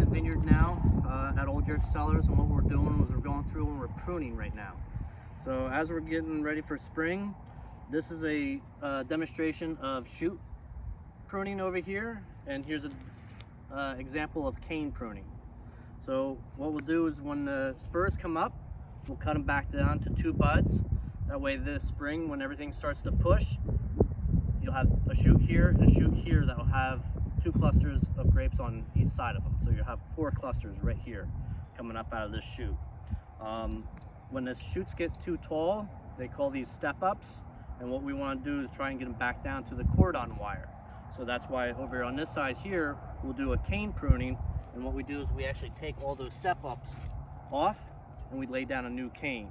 vineyard now at Old York Cellars, and what we're doing is we're going through and we're pruning right now. So as we're getting ready for spring, this is a demonstration of shoot pruning over here, and here's an example of cane pruning. So what we'll do is when the spurs come up, we'll cut them back down to 2 buds. That way this spring, when everything starts to push, you'll have a shoot here and a shoot here that will have 2 clusters of grapes on each side of them. So you'll have 4 clusters right here coming up out of this shoot. When the shoots get too tall, they call these step-ups, and what we want to do is try and get them back down to the cordon wire. So that's why over on this side here, we'll do a cane pruning, and what we do is we actually take all those step-ups off and we lay down a new cane.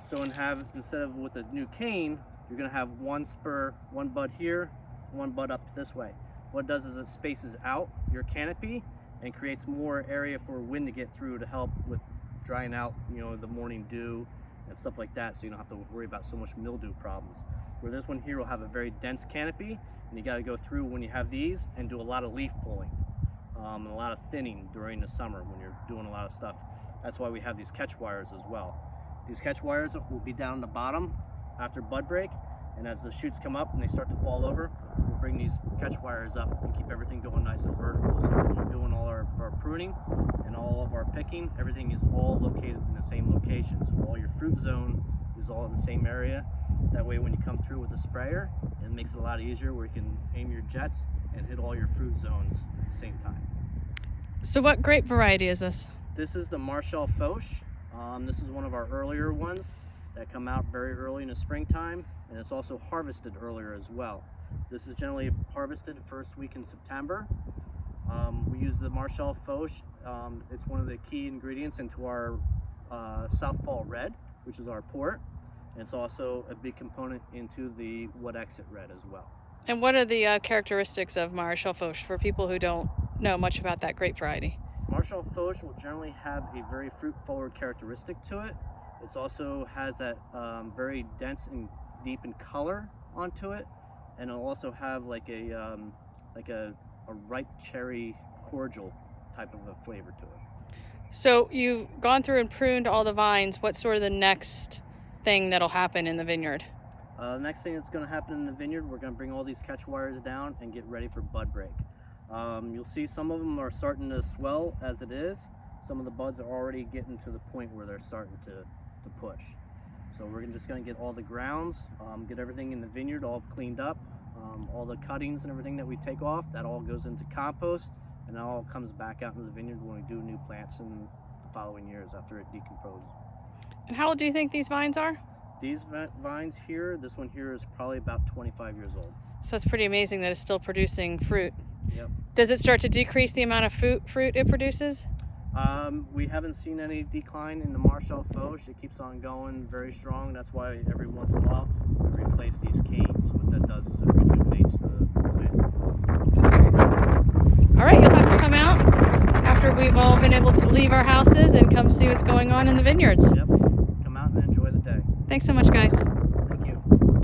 So instead of with a new cane, you're going to have 1 spur, 1 bud here, 1 bud up this way. What it does is it spaces out your canopy and creates more area for wind to get through to help with drying out, the morning dew and stuff like that, so you don't have to worry about so much mildew problems. Where this one here will have a very dense canopy, and you got to go through when you have these and do a lot of leaf pulling and a lot of thinning during the summer when you're doing a lot of stuff. That's why we have these catch wires as well. These catch wires will be down the bottom after bud break, and as the shoots come up and they start to fall over, we'll bring these catch wires up and keep everything going nice and vertical. So when we're doing all our pruning and all of our picking, everything is all located in the same location. So all your fruit zone is all in the same area. That way when you come through with the sprayer, it makes it a lot easier where you can aim your jets and hit all your fruit zones at the same time. So what grape variety is this? This is the Marechal Foch. This is one of our earlier ones that come out very early in the springtime, and it's also harvested earlier as well. This is generally harvested first week in September. We use the Marechal Foch. It's one of the key ingredients into our Southpaw Red, which is our port. And it's also a big component into the Wood Exit Red as well. And what are the characteristics of Marechal Foch for people who don't know much about that grape variety? Marechal Foch will generally have a very fruit-forward characteristic to it. It also has that very dense and deep in color onto it, and it'll also have like a ripe cherry cordial type of a flavor to it. So you've gone through and pruned all the vines. What's sort of the next thing that'll happen in the vineyard? The next thing that's going to happen in the vineyard, we're going to bring all these catch wires down and get ready for bud break. You'll see some of them are starting to swell as it is. Some of the buds are already getting to the point where they're starting to push. So we're just going to get all the grounds, get everything in the vineyard all cleaned up, all the cuttings and everything that we take off, that all goes into compost, and that all comes back out into the vineyard when we do new plants in the following years after it decomposes. And how old do you think these vines are? These vines here, this one here is probably about 25 years old. So that's pretty amazing that it's still producing fruit. Yep. Does it start to decrease the amount of fruit it produces? We haven't seen any decline in the Marechal Foch. It keeps on going very strong. That's why every once in a while we replace these canes. What that does is it rejuvenates the plant. That's very cool. All right, you'll have to come out after we've all been able to leave our houses and come see what's going on in the vineyards. Yep. Come out and enjoy the day. Thanks so much, guys.